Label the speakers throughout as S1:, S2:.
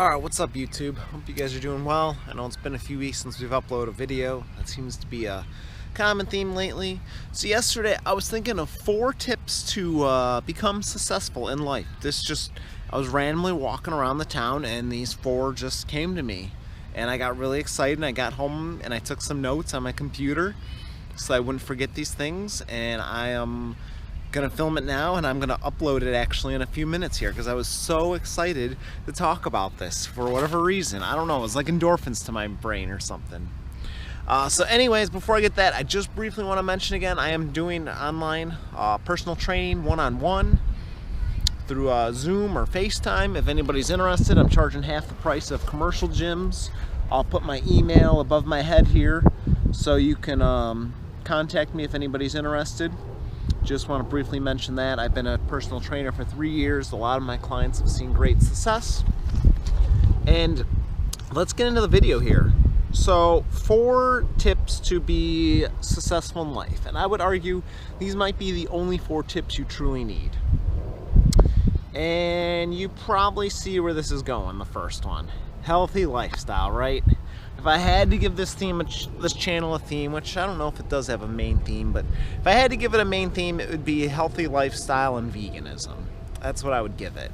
S1: Alright, what's up YouTube? Hope you guys are doing well. I know it's been a few weeks since we've uploaded a video. That seems to be a common theme lately. So yesterday I was thinking of 4 tips to become successful in life. I was randomly walking around the town and these 4 just came to me. And I got really excited and I got home and I took some notes on my computer so I wouldn't forget these things. And I am gonna film it now and I'm gonna upload it actually in a few minutes here because I was so excited to talk about this for whatever reason. I don't know, it was like endorphins to my brain or something. So anyways, before I get that, I just briefly want to mention again, I am doing online personal training one-on-one through Zoom or FaceTime. If anybody's interested, I'm charging half the price of commercial gyms. I'll put my email above my head here so you can contact me if anybody's interested. Just want to briefly mention that. I've been a personal trainer for 3 years. A lot of my clients have seen great success. And let's get into the video here. So 4 tips to be successful in life. And I would argue these might be the only 4 tips you truly need. And you probably see where this is going, the first one. Healthy lifestyle, right? If I had to give this channel a theme, which I don't know if it does have a main theme, but if I had to give it a main theme, it would be healthy lifestyle and veganism. That's what I would give it.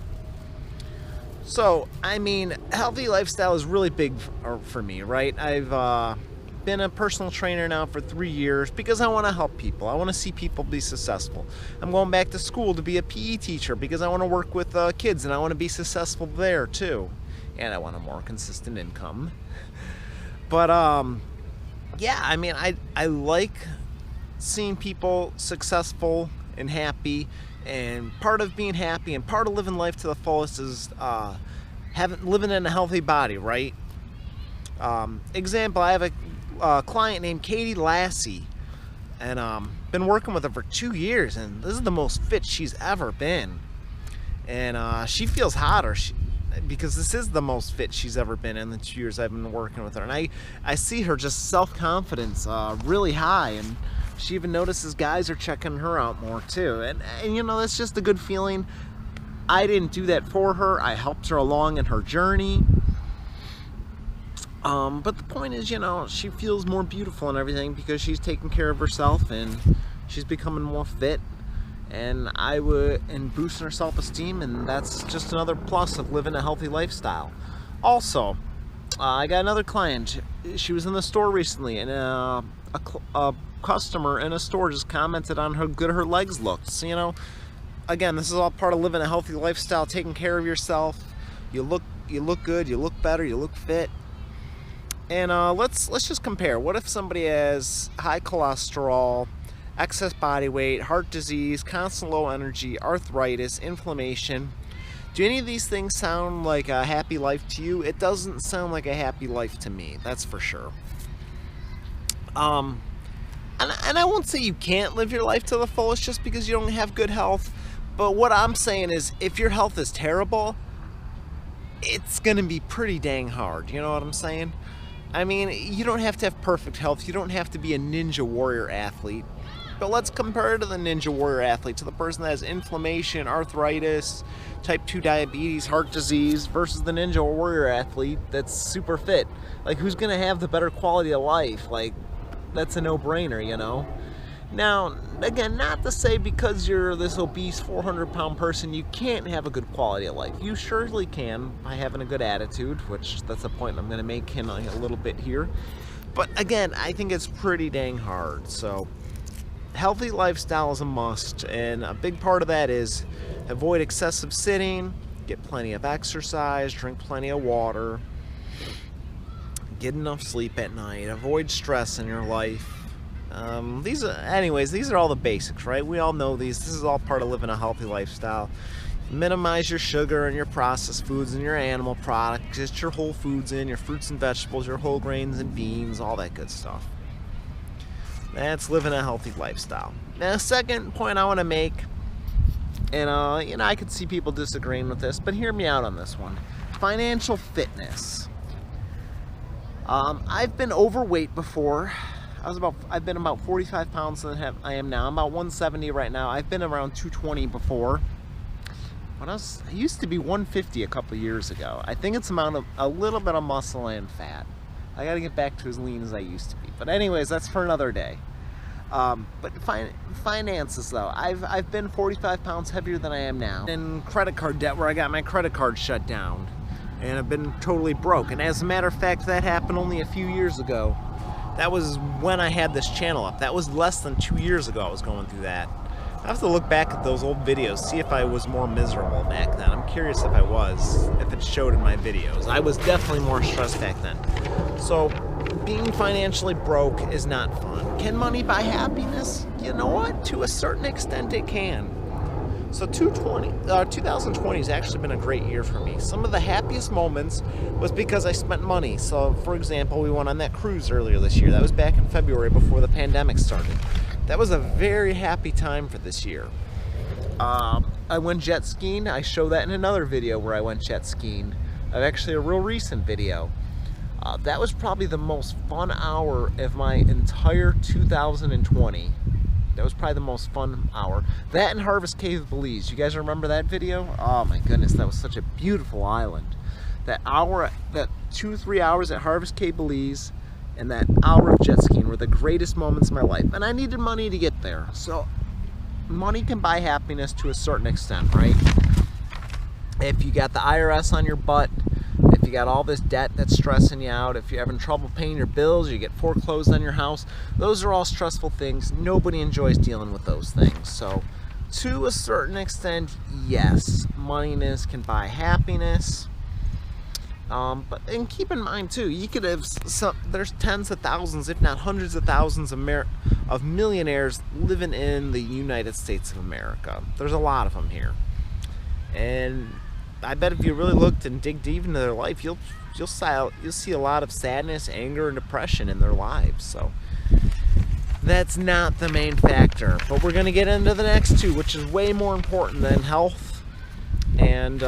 S1: So, I mean, healthy lifestyle is really big for me, right? I've been a personal trainer now for 3 years because I want to help people. I want to see people be successful. I'm going back to school to be a PE teacher because I want to work with kids and I want to be successful there too. And I want a more consistent income. But yeah, I mean, I like seeing people successful and happy, and part of being happy and part of living life to the fullest is living in a healthy body, right? Example, I have a client named Katie Lassi, and been working with her for 2 years, and this is the most fit she's ever been. And she feels hotter because this is the most fit she's ever been in the 2 years I've been working with her. And I see her just self-confidence really high, and she even notices guys are checking her out more too. And you know, that's just a good feeling. I didn't do that for her. I helped her along in her journey. But the point is, you know, she feels more beautiful and everything because she's taking care of herself and she's becoming more fit. And boosting her self-esteem, and that's just another plus of living a healthy lifestyle. Also, I got another client. She was in the store recently, and a customer in a store just commented on how good her legs looked. So, you know, again, this is all part of living a healthy lifestyle, taking care of yourself. You look good, you look better, you look fit. And let's just compare. What if somebody has high cholesterol, excess body weight, heart disease, constant low energy, arthritis, inflammation? Do any of these things sound like a happy life to you? It doesn't sound like a happy life to me, that's for sure. And I won't say you can't live your life to the fullest just because you don't have good health, but what I'm saying is if your health is terrible, it's gonna be pretty dang hard, you know what I'm saying? I mean, you don't have to have perfect health, you don't have to be a ninja warrior athlete. But let's compare to the ninja warrior athlete, to the person that has inflammation, arthritis, type 2 diabetes, heart disease, versus the ninja warrior athlete that's super fit. Like, who's gonna have the better quality of life? Like, that's a no-brainer, you know? Now, again, not to say because you're this obese 400-pound person you can't have a good quality of life. You surely can by having a good attitude, which that's a point I'm gonna make in a little bit here. But again, I think it's pretty dang hard, so healthy lifestyle is a must, and a big part of that is avoid excessive sitting, get plenty of exercise, drink plenty of water, get enough sleep at night, avoid stress in your life. These are all the basics, right? We all know these. This is all part of living a healthy lifestyle. Minimize your sugar and your processed foods and your animal products. Get your whole foods in, your fruits and vegetables, your whole grains and beans, all that good stuff. That's living a healthy lifestyle. Now, the second point I want to make, and you know, I could see people disagreeing with this, but hear me out on this one. Financial fitness. I've been overweight before. I've been about 45 pounds than I am now. I'm about 170 right now. I've been around 220 before. I used to be 150 a couple years ago. I think it's a little bit of muscle and fat. I gotta get back to as lean as I used to be. But anyways, that's for another day. But finances though, I've been 45 pounds heavier than I am now. And credit card debt, where I got my credit card shut down. And I've been totally broke. And as a matter of fact, that happened only a few years ago. That was when I had this channel up. That was less than 2 years ago I was going through that. I have to look back at those old videos, see if I was more miserable back then. I'm curious if I was, if it showed in my videos. I was definitely more stressed back then. So, being financially broke is not fun. Can money buy happiness? You know what? To a certain extent it can. So 2020 has actually been a great year for me. Some of the happiest moments was because I spent money. So, for example, we went on that cruise earlier this year. That was back in February before the pandemic started. That was a very happy time for this year. I went jet skiing. I show that in another video where I went jet skiing. Actually, a real recent video. That was probably the most fun hour of my entire 2020. That was probably the most fun hour. That and Harvest Cave, Belize. You guys remember that video? Oh my goodness, that was such a beautiful island. That 2-3 hours at Harvest Cave, Belize, and that hour of jet skiing were the greatest moments of my life. And I needed money to get there. So money can buy happiness to a certain extent, right? If you got the IRS on your butt, if you got all this debt that's stressing you out, if you're having trouble paying your bills, you get foreclosed on your house, those are all stressful things. Nobody enjoys dealing with those things. So to a certain extent, yes, moneyness can buy happiness. And keep in mind too, you could have there's tens of thousands, if not hundreds of thousands of millionaires living in the United States of America. There's a lot of them here. And I bet if you really looked and dig deep into their life, you'll see a lot of sadness, anger, and depression in their lives. So that's not the main factor. But we're going to get into the next two, which is way more important than health and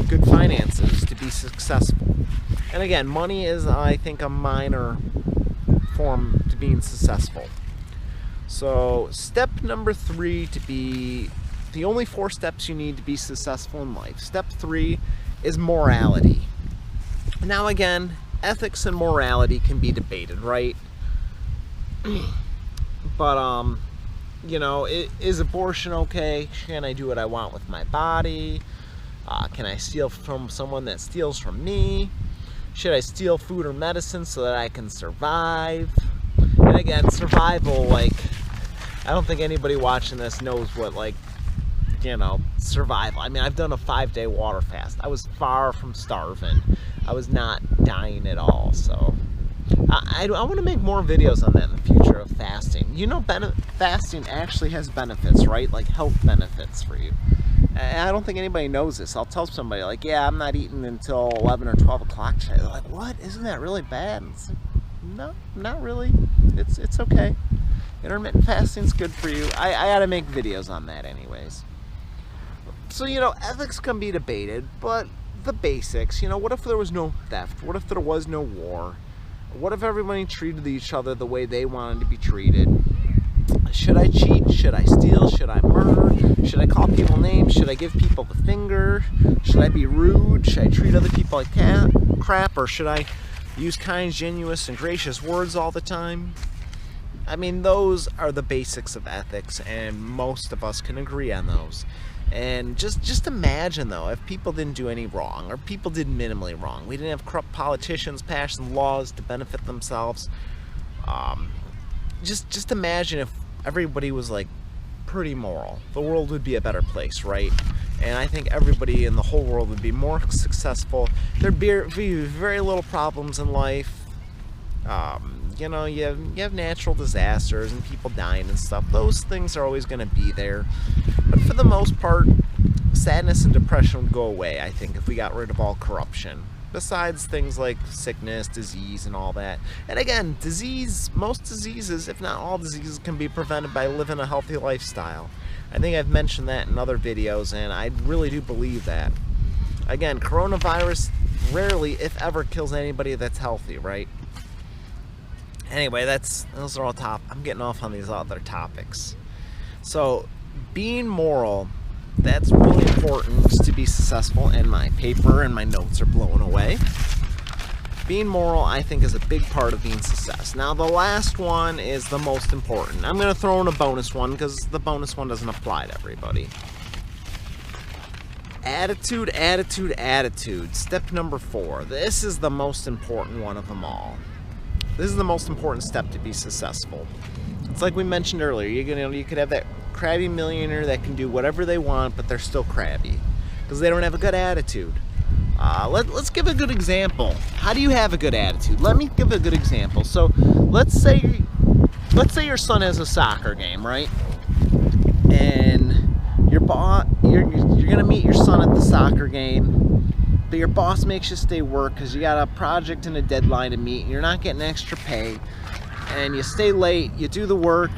S1: good finances to be successful. And again, money is, I think, a minor form to being successful. So step number 3 to be the only 4 steps you need to be successful in life. Step 3 is morality. Now again, ethics and morality can be debated, right? But, you know, is abortion okay? Can I do what I want with my body? Can I steal from someone that steals from me? Should I steal food or medicine so that I can survive? And again, survival, like, I don't think anybody watching this knows what, like, you know, survival. I mean, I've done a 5-day water fast. I was far from starving. I was not dying at all. So I want to make more videos on that in the future of fasting. You know, fasting actually has benefits, right? Like health benefits for you. And I don't think anybody knows this. I'll tell somebody, like, yeah, I'm not eating until 11 or 12 o'clock today. They're like, what? Isn't that really bad? And it's like, no, not really. It's okay. Intermittent fasting's good for you. I gotta make videos on that anyways. So, you know, ethics can be debated, but the basics, you know, what if there was no theft? What if there was no war? What if everybody treated each other the way they wanted to be treated? Should I cheat? Should I steal? Should I murder? Should I call people names? Should I give people the finger? Should I be rude? Should I treat other people like crap? Or should I use kind, genuine, and gracious words all the time? I mean, those are the basics of ethics, and most of us can agree on those. And just imagine, though, if people didn't do any wrong, or people did minimally wrong. We didn't have corrupt politicians passing laws to benefit themselves. Just imagine if everybody was, like, pretty moral. The world would be a better place, right? And I think everybody in the whole world would be more successful. There'd be very little problems in life. You know, you have natural disasters and people dying and stuff. Those things are always going to be there. But for the most part, sadness and depression would go away, I think, if we got rid of all corruption. Besides things like sickness, disease, and all that. And again, most diseases, if not all diseases, can be prevented by living a healthy lifestyle. I think I've mentioned that in other videos, and I really do believe that. Again, coronavirus rarely, if ever, kills anybody that's healthy, right? Anyway, those are all I'm getting off on these other topics. So, being moral That's really important to be successful, and my paper and my notes are blowing away. Being moral, I think, is a big part of being success. Now, the last one is the most important. I'm going to throw in a bonus one because the bonus one doesn't apply to everybody. Attitude, attitude, attitude. Step number 4. This is the most important one of them all. This is the most important step to be successful. It's like we mentioned earlier. You could have that crabby millionaire that can do whatever they want, but they're still crabby because they don't have a good attitude. Let's give a good example. How do you have a good attitude? Let me give a good example. So let's say your son has a soccer game, right? And you're gonna meet your son at the soccer game, but your boss makes you stay work because you got a project and a deadline to meet, and you're not getting extra pay, and you stay late, you do the work,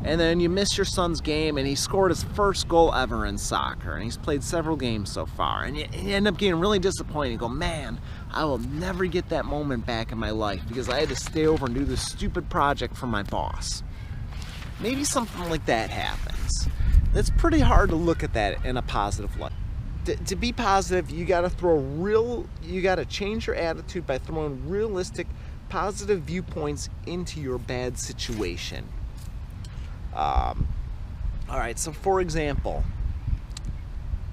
S1: and then you miss your son's game, and he scored his first goal ever in soccer, and he's played several games so far, and you end up getting really disappointed. You go, man, I will never get that moment back in my life because I had to stay over and do this stupid project for my boss. Maybe something like that happens. It's pretty hard to look at that in a positive light. To be positive, you gotta change your attitude by throwing realistic, positive viewpoints into your bad situation. Alright, so for example,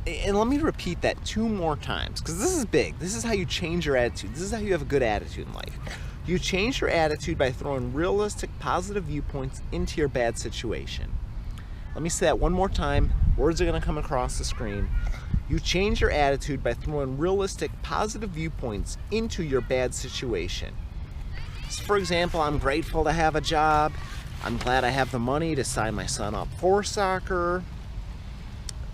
S1: and let me repeat that 2 more times, because this is big. This is how you change your attitude. This is how you have a good attitude in life. You change your attitude by throwing realistic, positive viewpoints into your bad situation. Let me say that one more time. Words are going to come across the screen. You change your attitude by throwing realistic, positive viewpoints into your bad situation. So for example, I'm grateful to have a job. I'm glad I have the money to sign my son up for soccer.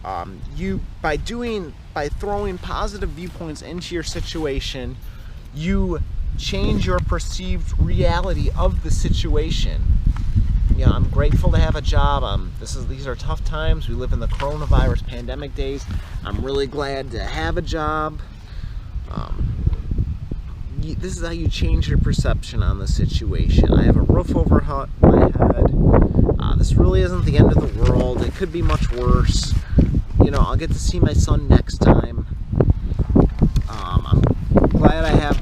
S1: By throwing positive viewpoints into your situation, you change your perceived reality of the situation. Yeah, I'm grateful to have a job. These are tough times. We live in the coronavirus pandemic days. I'm really glad to have a job. This is how you change your perception on the situation. I have a roof over my head. This really isn't the end of the world. It could be much worse. I'll get to see my son next time. I'm glad I have,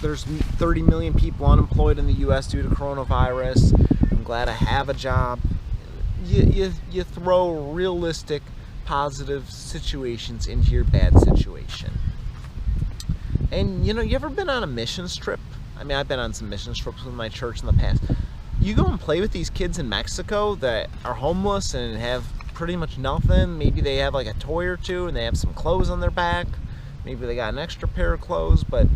S1: there's 30 million people unemployed in the U.S. due to coronavirus. I'm glad I have a job. You throw realistic, positive situations into your bad situation. And you ever been on a missions trip? I mean, I've been on some missions trips with my church in the past. You go and play with these kids in Mexico that are homeless and have pretty much nothing. Maybe they have like a toy or two and they have some clothes on their back. Maybe they got an extra pair of clothes, but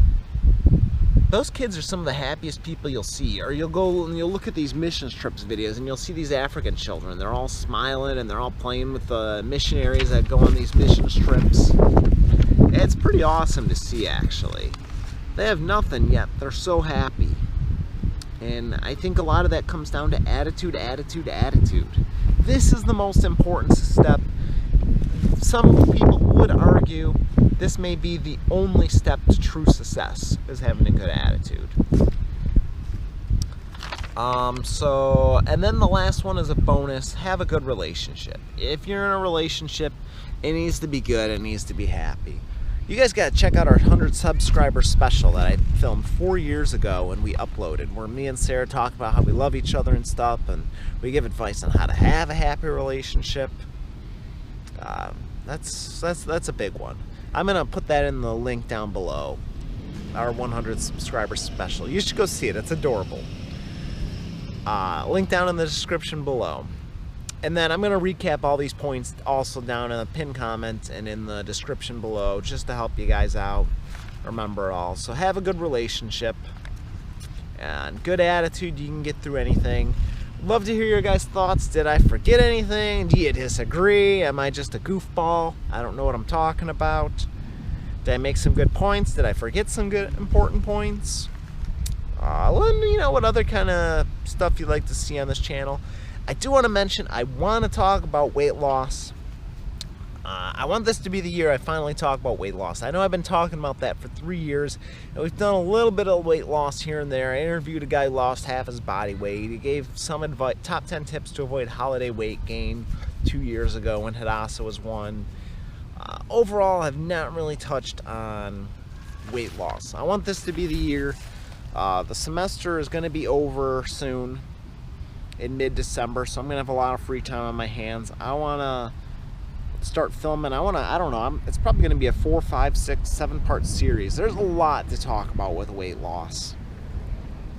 S1: those kids are some of the happiest people you'll see. Or you'll go and you'll look at these missions trips videos and you'll see these African children. They're all smiling and they're all playing with the missionaries that go on these missions trips. It's pretty awesome to see, actually. They have nothing yet. They're so happy. And I think a lot of that comes down to attitude, attitude, attitude. This is the most important step. Some people would argue this may be the only step to true success, is having a good attitude. And then the last one is a bonus. Have a good relationship. If you're in a relationship, it needs to be good. It needs to be happy. You guys got to check out our 100 subscriber special that I filmed 4 years ago and we uploaded, where me and Sarah talk about how we love each other and stuff, and we give advice on how to have a happy relationship. That's a big one. I'm gonna put that in the link down below. Our 100 subscriber special. You should go see it. It's adorable. Link down in the description below. And then I'm going to recap all these points also down in the pinned comment and in the description below, just to help you guys out. Remember it all. So have a good relationship and good attitude. You can get through anything. Love to hear your guys' thoughts. Did I forget anything? Do you disagree? Am I just a goofball? I don't know what I'm talking about. Did I make some good points? Did I forget some good important points? Let me know what other kind of stuff you'd like to see on this channel. I do want to mention, I want to talk about weight loss. I want this to be the year I finally talk about weight loss. I know I've been talking about that for 3 years, and we've done a little bit of weight loss here and there. I interviewed a guy who lost half his body weight. He gave some advice, top 10 tips to avoid holiday weight gain. 2 years ago when Hadassah was one. Overall, I've not really touched on weight loss. I want this to be the year. The semester is going to be over soon in mid-December, so I'm going to have a lot of free time on my hands. I want to start filming. I don't know, it's probably going to be a 4, 5, 6, 7-part series. There's a lot to talk about with weight loss.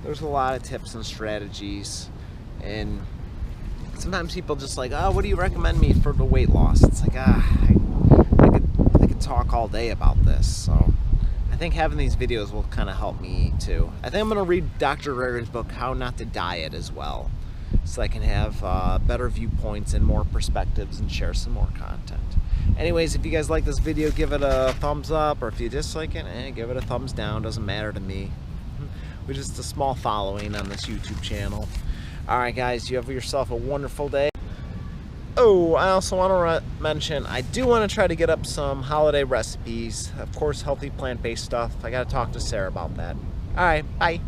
S1: There's a lot of tips and strategies, and sometimes people just like, oh, what do you recommend me for the weight loss? It's like, I could talk all day about this. So I think having these videos will kind of help me too. I think I'm going to read Dr. Rare's book, How Not to Diet, as well, so I can have better viewpoints and more perspectives and share some more content. Anyways, if you guys like this video, give it a thumbs up, or if you dislike it, give it a thumbs down. Doesn't matter to me. We're just a small following on this YouTube channel. Alright guys, you have yourself a wonderful day. Oh, I also want to mention, I do want to try to get up some holiday recipes. Of course, healthy plant-based stuff. I got to talk to Sarah about that. Alright, bye.